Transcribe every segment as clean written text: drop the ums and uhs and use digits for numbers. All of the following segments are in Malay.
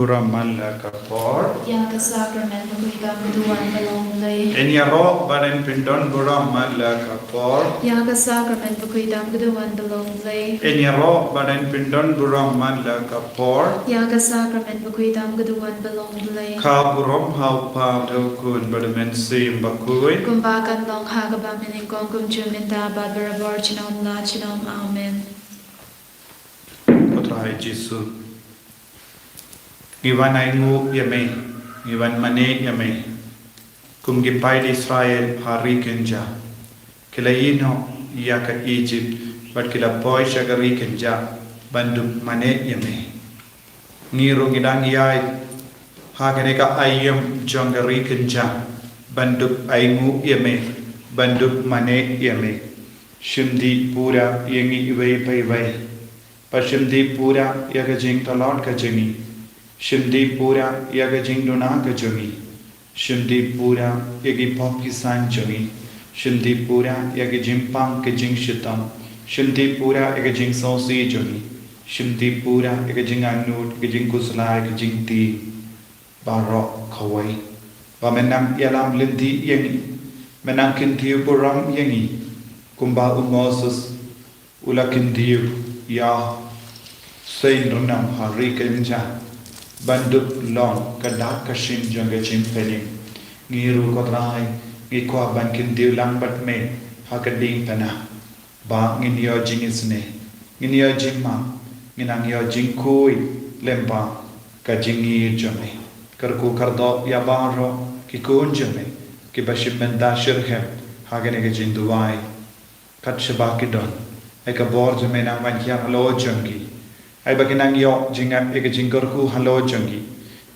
Ramala kapor. Yang sacrament begitu keduan belong lay. Enyaro badan pindon Ramala kapor. Yang sacrament begitu keduan belong lay. Enyaro badan pindon Ramala kapor. Yang sacrament begitu keduan belong lay. Kaburom hau pa dokun badamen sim bakui. Kumbakan long hagaba meningkong kumjuminta badbarabor chinom la chinom amen. Potrai Jesu. Iwan aingu yame, iwan mane yame, kum gipai di Israel hari kenja, kila ino ia ke Egypt, but kila boy syagari kenja, banduk mane yame. Ngiru ngidang iai, hageneka ayam jongari kenja, banduk aingu yame, banduk mane yame. Shimdi pura yengi iwai pai wai, pashimdi pura yaga jing talon ka jingi. Shimdi pura yaga jingduna ka jungi. Shimdi pura yagi pop kisan jungi. Shimdi pura yaga jimpang ka jing shitam. Shimdi pura yaga jing sosi jungi. Shimdi pura yaga jing anut ka jing kuslai ka jing ti. Barok kawai. Wa menam yalam linti yangi. Menam kintiu puram yangi. Kumba umosus ula kintiu ya. Sain runam hari kenja. Banduk long kadak kashin jangga jimpeling ngiru kodrai ngikwa bankin diulang bat me hakading tanah ba nginyo jingisne nginyo jingma nginang yo jingkui lempa ka jingi jame karku kardo ya baro ki kun jame ki bashimenda shirhem hagane ke jinduwai kat shabakidon ai ka bor jame na manhya lo jangi ai bakinang yo jinga eke jingkorku halo jangi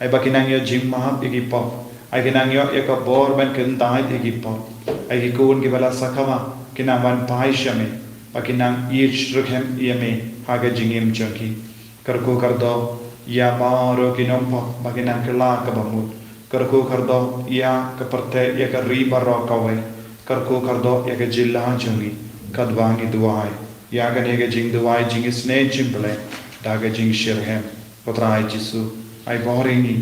ai bakinang yo jingma eki pop ai kinang yo eka bor ban kendai eki pop ai ki kun ki bala sakama kinawan pai shame bakinang ich rukhem yeme haga jingim jangi karku kardo ya baro kinom pop bakinang kela ka bamut karku kardo ya kaparte ya ka riba ro kawai karku kardo ya ka jilla jangi kadwangi duai ya ga nege jing duai jingisne jimble daga jing shirhem potrai Jesu ai boringi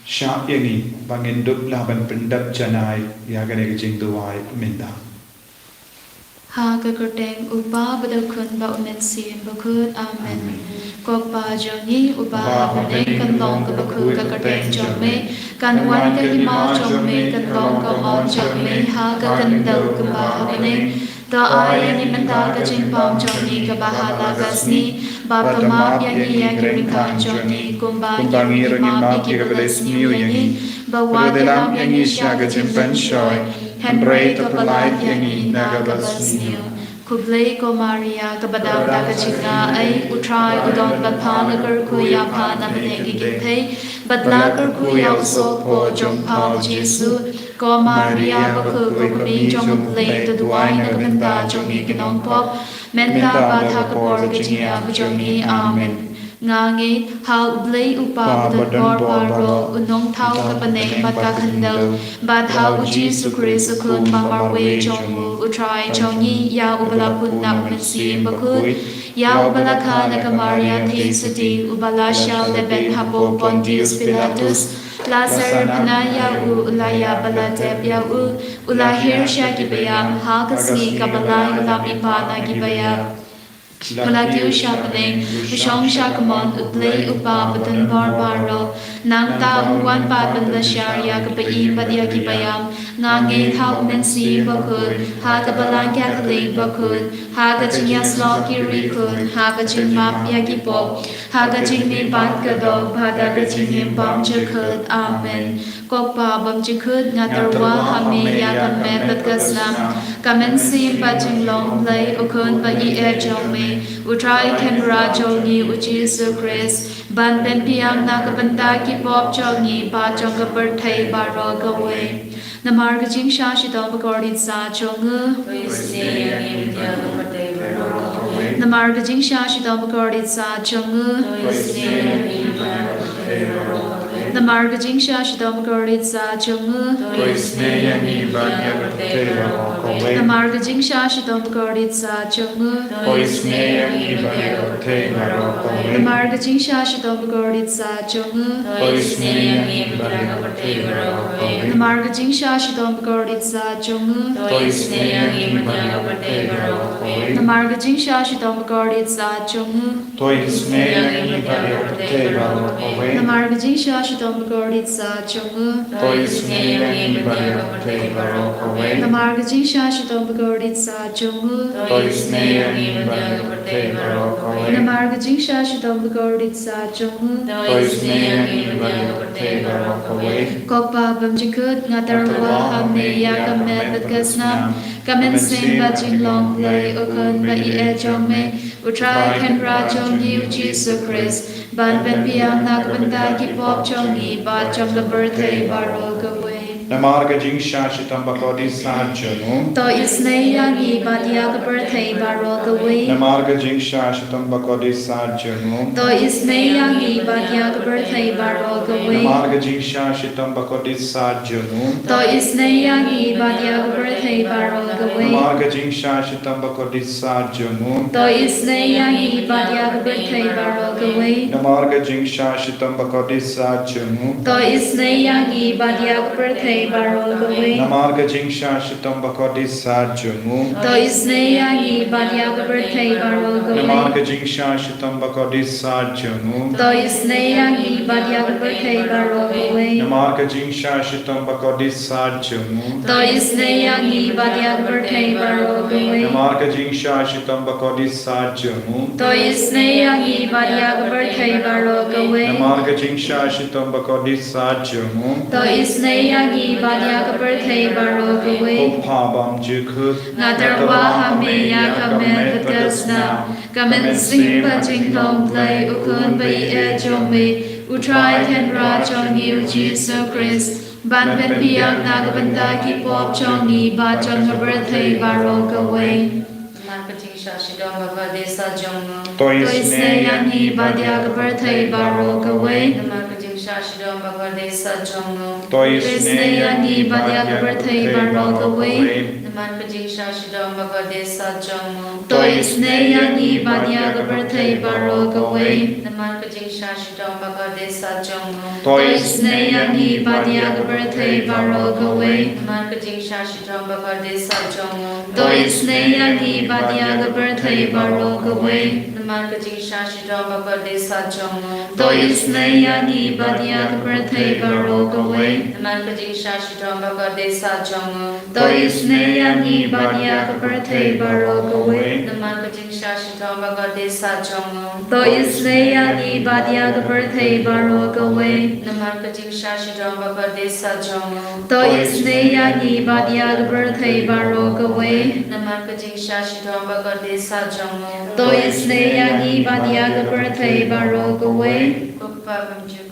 sha yengi bangin dup laban pendap janai yagane jing duai minda Ha ka kerteng upa badakun ba umen sim bakut amen. Ko pa joni upa badeng kan long ka bakut ka kerteng jome kan wan ka hima jome kan long ka on jome ha ka kandal ka ba badeng ta ay ni menta ka jing pam joni ka bahala gasni ba pama yani yakin kan joni kumba yani ma ki ka blesmiu yani ba wa ka yani shaga jing pen shoy Henry to polite yani naga basniu Kublai ko Maria kabadam daga chinga ay utray udon batpang agar ko yapa na manegi gintay badla agar ko yausok po jong pao Jesu ko Maria baku kukumi jong ublay to duway na kabanda jong iginong pop menta bata kapor gajinga bujongi amen ngangi hal ublay upa badon paro unong tau kapaneng bata kandal bat hal Jesu Kristo kun mamarwe jong utray jongi ya ubala punna umensi bakut ya ubala kana ka Maria theisati ubala shal leben hapo Pontius Pilatus Lazar panaya ulaya balatep ya ulahir sya gibayam hakasi kabalay ulapipana gibayam Malagyo siya paling, masyong siya kumon, utlay upa, batan barbaro, nang taong papan la siya, yagapain bat yagibayam, ngangin hao mensi bakun, hagabalang kakaling bakun, hagajing yaslo kirikun, hagajing map yagipo, hagajing ni bat kadog, hagajing himpam jakut, amen. Kokpa bam jakut ngatarwa hame yagamen bat kaslam, kamensi bajing long play, ukun ba jome, Utray ken rajongi Jesu Christ ban ben piam na kabanda ki pop jongi ba jonga berthai baro gawe namar ga jing sha shi do bagordin sa jonga namar ga jing sha shi do bagordin sa jonga Namar Gajing Shashidam Gorditsa Chungu. Toisneyangi Banyakateva Rokowe. Namar Gajing Shashidam Gorditsa Chungu. Toisneyangi Banyakateva Rokowe. Namar Gajing Shashidam Gorditsa Chungu. Toisneyangi Banyakateva Rokowe. Namar Gajing Shashidam Gorditsa Chungu. Toisneyangi Banyakateva Rokowe. Namar Gajing Shashidam Gorditsa Chungu. Toisneyangi Banyakateva Rokowe. Namar Gajing Shashidam Gorditsa Chungu. Toisneyangi Banyakateva Rokowe. Namar Gajing Shashidam Gorditsa Chungu. Toisneyangi Banyakateva Rokowe. Namar Gajing Shashidam Gorditsa Chungu. Toisneyangi Banyakateva Rokowe. Kokpa Bamjikut Ngatarwa Hame Yakamet Batgasnam Kamen Sing Bajing Long Play Okun Ba Ie Jome Utrai Kenra Chong Yu Jesus Christ Ban Ben Piang Nakbanda Kipop Chong Yi Ba Chong the birthday Baro Gaway Namarga Jing Shashitam Bakodi Sajanu. To Isne Yangi Badia birthday Baro Gaway Namarga Jing Shashitam Bakodi Sajanu. To Isne Yangi Badia birthday Baro Gaway Namarga Jing Shashitam Bakodi Sajanu. To Isne Yangi Badia birthday Baro Gaway Namarga Jing Shashitam Bakodi Sajanu. To Isne Yangi Badia birthday Baro Gaway Namarga Jing Shashitam Bakodi Sajanu. To Isne Yangi Badia birthday Baro Gaway Namarga Jing Shashitam Bakodi Sajanu. To Isne Yangi Badia birthday Baro Gaway Namarga Jing Shashitam Bakodi Sajanu. To Isne Yangi Badia birthday Baro Gaway Namarga Jing Shashitam Bakodi Sajanu. To Isne Yangi Badia birthday Baro Gaway Namarga Jing Shashitam Bakodi Sajanu. To Isne Yangi Badia birthday Baro Gaway Namarga Jing Shashitam Bakodi Sajanu. To Isne Yangi Badia birthday Baro Gaway Upabam Jikut Nadarwa Hame Yakamet Batgasnam Kamen Sing Bajing Long Play Ukun Ba Ie Jome Utrai Kenra Chong Yu Jesus Christ Ban Ben Piang Nagabanda Kipop Chong Yi Ba Chong the birthday Baro Gaway To Isne Yangi Badia birthday Baro Gaway To Isne Yangi Badia birthday Baro Gaway To Isne Yangi Badia birthday Baro Gaway To Isne Yangi Badia birthday Baro Gaway To Isne Yangi Badia birthday Baro Gaway To Isne Yangi Badia birthday Baro Gaway To Isne Yangi Badia birthday Baro Gaway To Isne Yangi Badia birthday Baro Gaway To Isne Yangi Badia birthday Baro Gaway To Isne Yangi Badia birthday Baro Gaway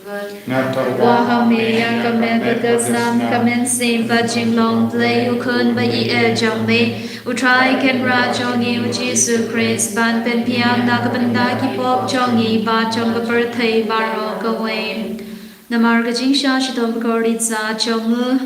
Wahame Yakamet Batgasnam Kamen Sing Bajing Long Play Ukun Ba Ie Jome Utrai Kenra Chong Yu Jesus Christ Ban Ben Piang Nakabanda Kipop Chong Yi Ba Chong the birthday Baro Gaway Namar Gajing Shashidam Gorditsa Chongu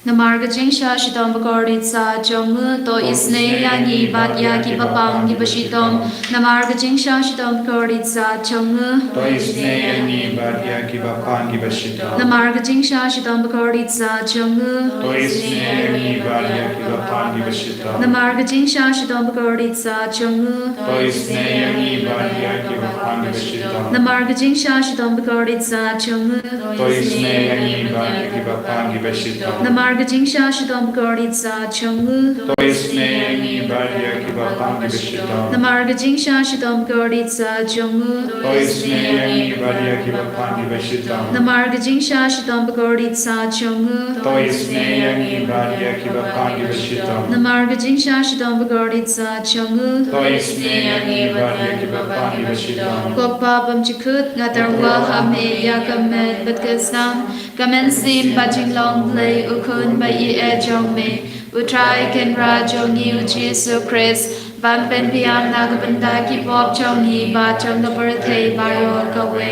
Namar Gajing Shashidam Gorditsa Chongu To Isne Yangi Badia Kipapang Gibashitom Namar Gajing Shashidam Gorditsa Chongu To Isne Yangi Badia Kibapang Gibashitam. Namar Gajing Shashidam Gorditsa Chongu To Isne Yangi Badia Kibapang Gibashitam. Namar Gajing Shashidam Gorditsa Chongu To Isne Yangi Badia Kibapang Gibashitam. Namar Gajing Shashidam Gorditsa Chongu To Isne Yangi Badia Kibapang Gibashitam. Namar Gajing Shashidam Gorditsa Chongu To Isne Yangi Badia Kibapang Gibashitam. Namar Gajing Shashidam Gorditsa Chongu To Isne Yangi Badia Kibapang Gibashitam. Namar Gajing Shashidam Gorditsa Chongu To Isne Yangi Badia Kibapang Gibashitam. Namar Gajing Shashidam Gorditsa Chongu To Isne Yangi Badia Kibapang Gibashitam. Kokpa Bamjikut Ngatarwa Hame Yakamet Batgasnam Kamen Sim Bajing Long Play Ukun Ba Ie Jome Utrai Kenra Chong Yu Jesus Christ Ban Ben Piang Nagabanda Kipop Chong Yi Ba Chong the birthday Baro Gaway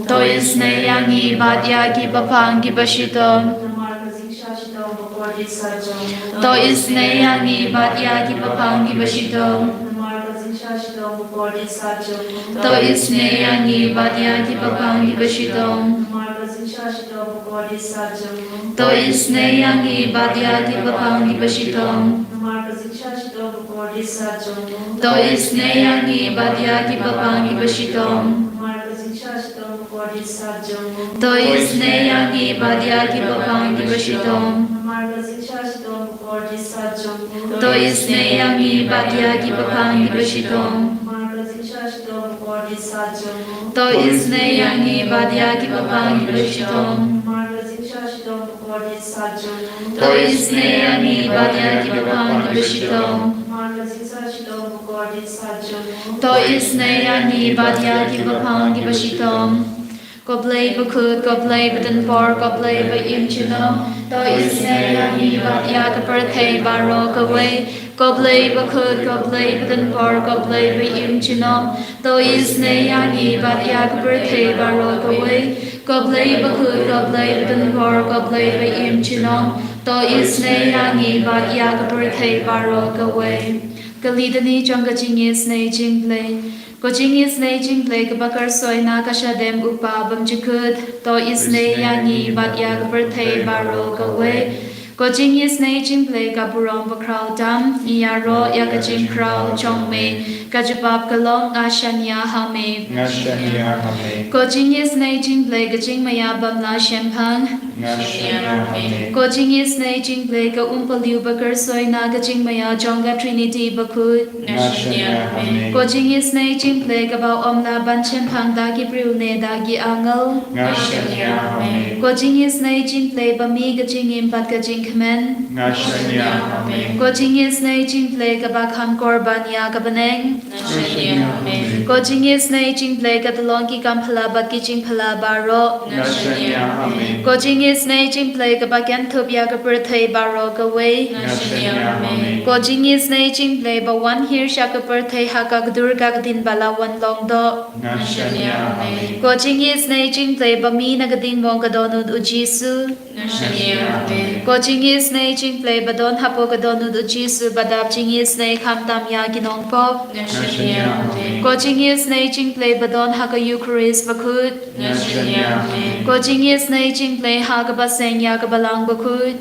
to isneyangi badyagi bapangi bashitom to isneyangi badyagi bapangi bashitom to isneyangi badyagi bapangi bashitom to isneyangi badyagi bapangi bashitom to isneyangi badyagi bapangi bashitom to isneyangi badyagi bapangi bashitom to isneyangi badyagi bapangi bashitom to isneyangi badyagi bapangi bashitom to isneyangi badyagi bapangi bashitom to isneyangi badyagi bapangi bashitom Goblay bakut, goblay badan por, goblay ba imchino. To isneyangi badyaga birthday baro kaway. Goblay bakut, goblay badan por, goblay ba imchino. To isneyangi badyaga birthday baro kaway. Goblay bakut, goblay badan por, goblay ba imchino. To isneyangi badyaga birthday baro kaway. Galidani jonga jingis ne jinglay. Coaching is naging play kabakar soy na kasyadem upabam jikut to is ne yangi bat yag birthday baro kawe. Coaching is naging play kaburong bakraw dam iyaro yakaching kraw chong me kajapap kalong ashanya hame. Coaching is naging play kaching mayabam la shempang. Coaching is naging play ka umpaliu bakar soy na kaching maya jonga trinity bakut. Coaching is naging play about omna banchen pang dagi brune dagi angal. Coaching is naging play bami gajing impat gajing kamen. Coaching is naging play kabak ham korban ya kabaneng. Coaching is naging play katalongi Kamphylla bat gijing phala baro. Coaching is naging play kabak entub ya birthday baro kaway. Coaching is naging play ba one here shaka birthday hakag durga din balawan long do. Coaching is naging play ba mi nagading mong kadonod ujisu. Coaching is naging play ba don hapo kadonod ujisu badap ching is nay kamtam ya ginong pop. Coaching is naging play ba don haka Eucharist bakut. Coaching is naging play haka baseng ya kabalang bakut.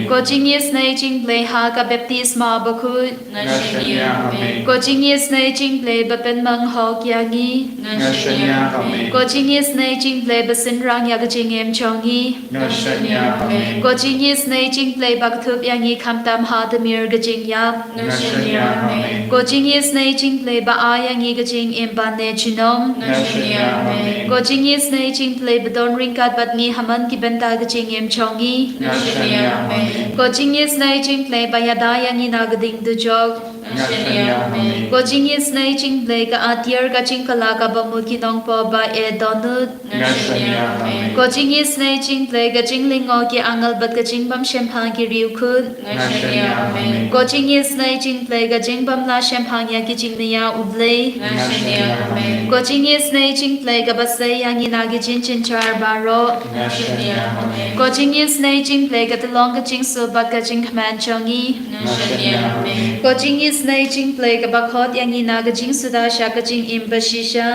Coaching is naging play haka baptisma bakut. Coaching is naging play ba pen mang hok yangi. Coaching is naging play ba sinrang ya gajing em chongi. Coaching is naging play ba katub yangi kamtam ha demir gajing yap. Coaching is naging play ba ayangi gajing em ba ne chinom. Coaching is naging play ba don ringkat bat ni haman ki benta gajing em chongi. Coaching is naging play ba yadayangi nagading du jog. Coaching is naging play ka atyar gajing kalaka ba muki nong po ba e donut. Coaching is naging play gajing lingo ki angal bat gajing bam shempang ki riu kud. Coaching is naging play gajing bam la shempang ya ki jing niya ublay. Coaching is naging play ka basay yangi nagi jin chin char baro. Coaching is naging play ka talong gajing subat gajing kaman chongi. Coaching is naging play ka bakot yangi na gajing suda sha gajing imbashisha.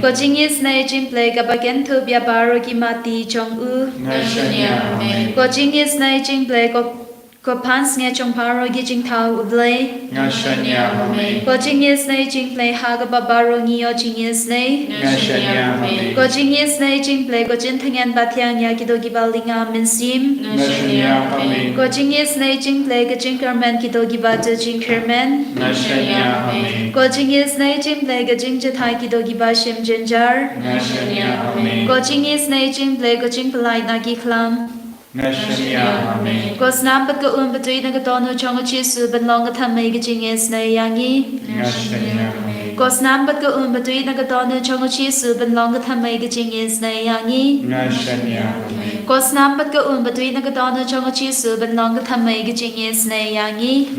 Coaching is naging play ka bagen tubya baro ki mati chong u. Coaching is naging play ko pans nga chong paro gijing tau ublay. Coaching is naging play haga babaro ngiyo ching is nay. Coaching is naging play ko jintangan batyang ya kido gibalinga minsim. Coaching is naging play ka jinkerman kido gibata jinkerman. Coaching is naging play ka jingjatai kido gibashim jinjar. Coaching is naging play ko jingpalay na giklam. Cos nam bat ka batui na katono chong chisu ban long ka thamay ka jingis na yangi. Cos nam bat ka batui na katono chong chisu ban long ka thamay ka jingis na yangi. Cos nam bat ka batui na katono chong chisu ban long ka thamay ka jingis na yangi.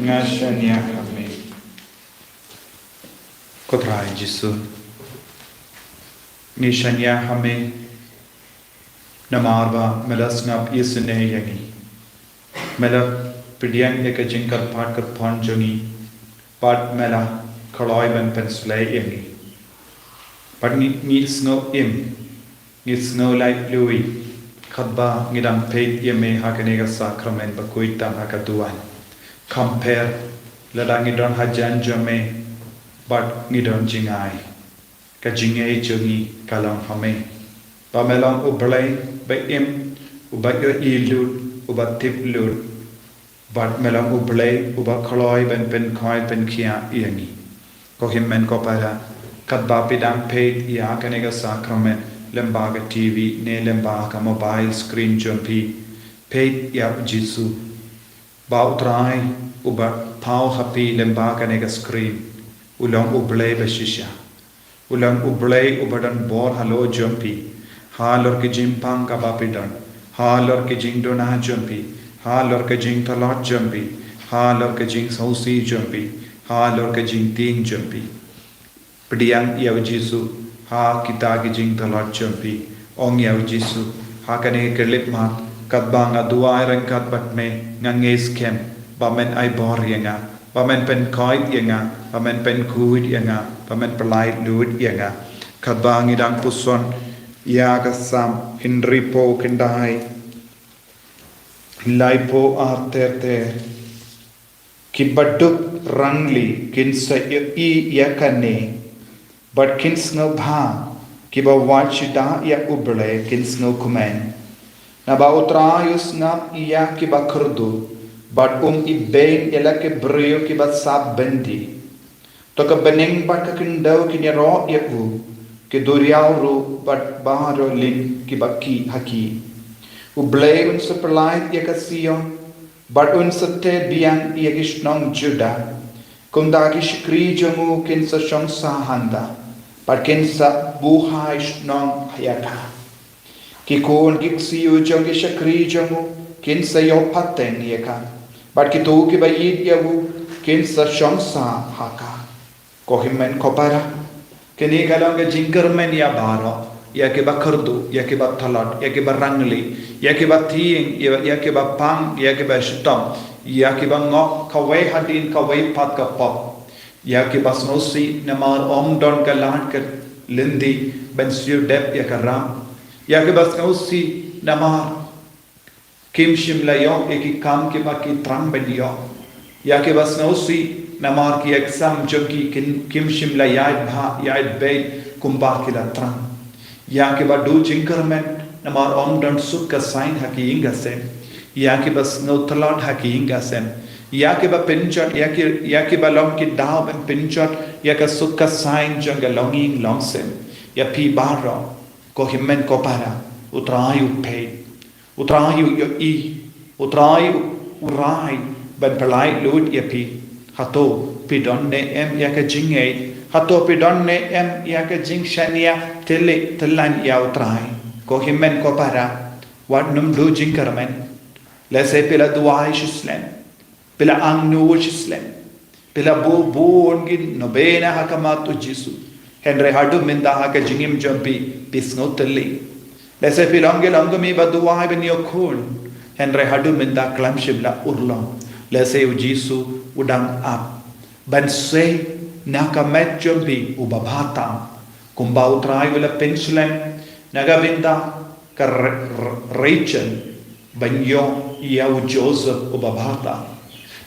Kotrai Jisu Nishanya Hame Namarva Melasnap Yesune Yangi Mela Pidian Eka Jinkar Parker Ponjoni Pat Mela Kaloiban Penslay Yangi But needs no im needs no like Louis Kadba Nidam Pate Yame Hakanega Sacrament Bakuitam Hakaduan Compare Ladangidon Hajan Jame But Nidon Jingai Kajingai Jungi Kalam Hame Bamelong Ublay by im Ubat your ilut Ubat tip lud But Melong Ublay Ubat Kaloi Ben Koi Ben Kia Yangi Kohim Men Kopara Kadba Pidam Pate Yakanega Sacrament Lembaga TV, ne lembaga mobile screen jumpy, paid ya Jisu, Bautrai, Uba Pau Happy Lembaga nega screen, Ulang Ublay Bashisha, Ulang Ublay Ubadan Bor Hallo Jumpy, Halor Kijim Pang Kabapidan, Halor Kijing Dona Jumpy, Halor Kijing Talot Jumpy, Halor Kijing Sausi Jumpy, Halor Kijing Ting Jumpy, Pediang ya Jisu. Ha kita gijing talot jumpy ong yaw Jisu ha kane kelip mat kadbang adua rengkat bat me nganges kem bamen ai bor yenga bamen pen koit yenga bamen pen kuit yenga bamen pelait lut yenga kadbang idang puson ya kasam hinripo kendai laipo arterte kibaduk rangli kinsa I yakane But kins no bha, kiba wachida ya uble kins no kumen. Na ba utrayus na iya kiba kurdu, but ibain ila ke breo kiba sab bendi. To ka bening but ka kindaw kinyaro ya ke duriyaw ru but baharo lin kiba ki haki. Uble sa perlait ya ka siyon, but sa te biang ya kishnong juda. Kung dagi shkri jamu kinsa shong sahanda. But kinsa buhay nong hayata. Kikun kiksiyo jang kishakri jangu kinsa yo paten yeka. But kitu kibayid yawu kinsa shongsa haka. Kohimen kopara. Kini kalang ke jingkermen ya baro. Ya ke bakardu, ya ke batalat, ya ke barangli, ya ke bating, ya ke bapang, ya ke bashitam, ya ke bangok kawai hadin kawai pat kapop. Ya ke basnosi namar don ka lahat ka lindi ben siyo dep ya ka ram ya ke basnosi namar kim shimlayo ki kam ke ba ki trang ben yo ya ke basnosi namar ki exam jogi kim shimla yaid be kumba ki la trang ya ke ba do jinkermen namar don suk ka sign haki inga sem ya ke bas no talat haki inga sem ya ke ba pinchot ya ke ba long ki daw ben pinchot ya ka sukka sign jang longing longsem ya pi baro ko himmen ko para utrayu pe utrayu yo utrayu urai ben pelai lut ya pi hato pi donne em ya ka jinge hato pi donne em ya ka jing shania tele telan ya utrai ko himmen ko para wat num do jingkarmen lese pela duai shislen Pila ang nuwush Islam. Pila buon gin nobena hakamatu Jisu. Henry hadu minda haka jingim jampi pisnotali. Lese pilangge langumi baduwai ben yokun. Henry hadu minda klam shibla urlong. Lese u Jisu udang ap. Ban se nakamet jampi ubabata. Kumba utrai wala penslen nagabinda ka Rachel banyo yaw Joseph ubabata.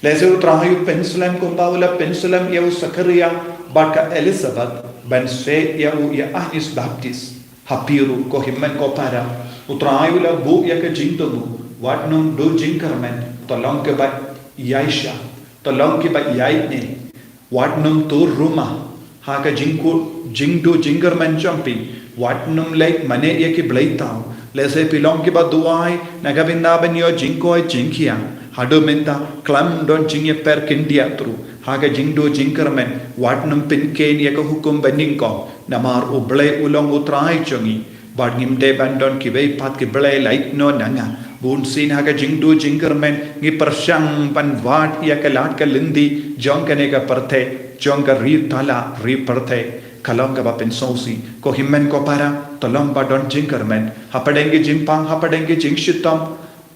Lese utrahayu pensulam kumbawala pensulam yau Sakaria baka Elizabeth ben se yau ya Ahnis Baptist hapiru ko himmen ko para utrahayu la bu ya ka jintomu watnum do jinkarmen tolong ke ba Yaisha tolong ke ba Yaitne watnum tur rumah ha ka jingdo jinkarmen champi watnum like mane ya ki blaitau lese pilong ke ba duai nagabinda ben yo jinkoi jinkiang Hado minta klam don jingye per kindia tru haga jingdo jingkermen watnum pinken ya ka hukum banding ko namar uble ulong utrai chongi badngim de bandon ki bei pat ki ble light no nanga bun sin ha ka jing du jingermen ngi persyang pan wat ya ka lat ka lindi jong ka ne ka parthe jong ka ri tala ri parthe kalong ka ba pensosi ko himmen ko para tolong ba don jingermen hapadenge jingpang hapadenge jingshitam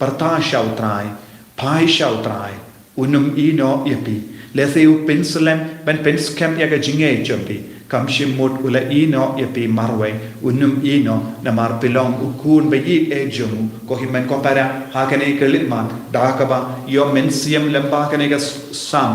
parta shautrai pai shautrai unum ino yapi leseu penslem ben penskem ya ka jinge jombi kamshimut ula ino yapi marwe unum ino na mar pilong ukun bayi ejumu ko himmen ko para hakane kelitman dakaba yo mensiam lemba kane ga sam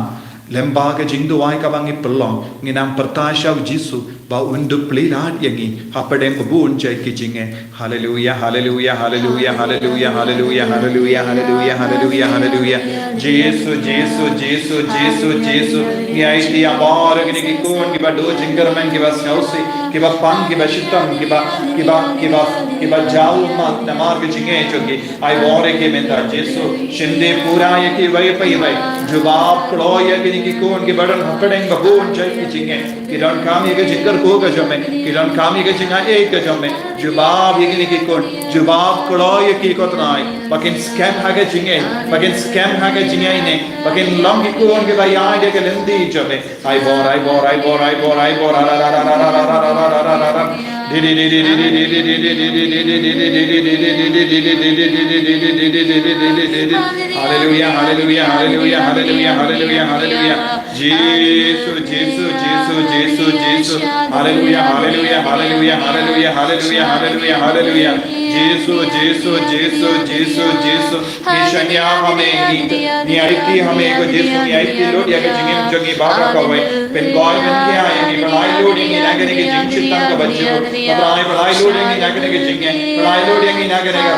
lemba ka jingdu wai ka bangi pelong nginam pertasha jisu ba undu plilat yangi hapadeng bun jai ki jinge hallelujah hallelujah hallelujah hallelujah hallelujah hallelujah hallelujah hallelujah hallelujah Jesus Jesus Jesus Jesus Jesus ni ai ti amor ki ki kun ki ba do jingermen ki ba sausi ki ba pan ki ba shitam ki ba jau ma namar ki jinge choki ai bore ke menda Jesus shinde pura ye ki vai pai vai jawab klo ye ki kun ki badan hapadeng bun jai ki jinge ki don kami ke jinger को गजमे किरण कामी के जिंगा एक गजमे जवाब ये कि कौन जवाब करो ये की को तनाई बकिन स्कैम हागे जिंगे बकिन स्कैम हागे जिंगे ने बकिन लम की कौन के भाई आगे के लंदी जमे आई बोर आई बोर आई बोर आई बोर आई बोर रा रा रा रा रा रा रा रा रा रा D D D D D D D D D hallelujah hallelujah hallelujah hallelujah hallelujah hallelujah Jesus Jesus Jesus Jesus Jesus Hallelujah, hallelujah, hallelujah, hallelujah, hallelujah, hallelujah, hallelujah. Jesus, Jesus, Jesus, Jesus, Jesus. Nishanya hame ni aiti hame ko Jesus ni aiti lo dia ke jingim jogi baba ko vai. Pen boy ben ke aye ni balai lo ni nagane ke jing chitan ka bachcho. Balai lo ni nagane ke jinge. Balai lo ni nagane ke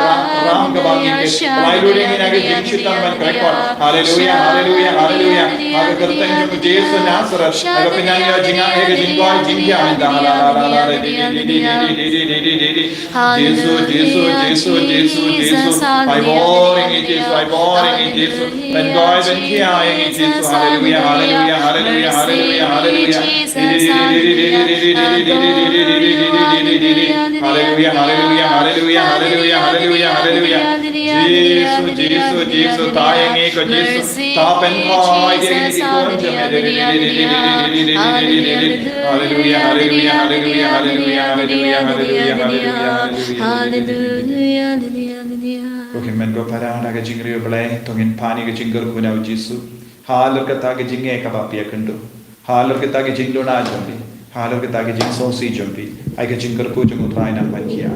ram ka bangi ke. Balai lo ni nagane jing chitan ban correct ko. Hallelujah, hallelujah, hallelujah. Ag kartan jo Jesus Nazareth. Ag pinanya jinga ek jing boy jing kya anda la la la la di Jesus Jesus Jesus Jesus Jesus I boring it Jesus I boring it Jesus when God when kia it Jesus hallelujah hallelujah hallelujah hallelujah hallelujah hallelujah hallelujah hallelujah hallelujah hallelujah hallelujah Jesus Jesus Jesus taenge ko Jesus ta pen khai de ni kon jame hallelujah hallelujah hallelujah hallelujah hallelujah hallelujah hallelujah okay men go para na ga jingri blai tongin pani ga jingar ko na jisu halar ka ta ga jinge ka ba pia kando halar ka ta ga jinglo na jambi halar ka ta ga jing so si jambi ai ga jingar ko jung utrai na ban kiya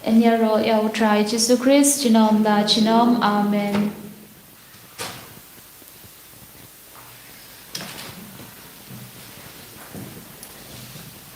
En jag try Jesus Christ, genom da genom amen.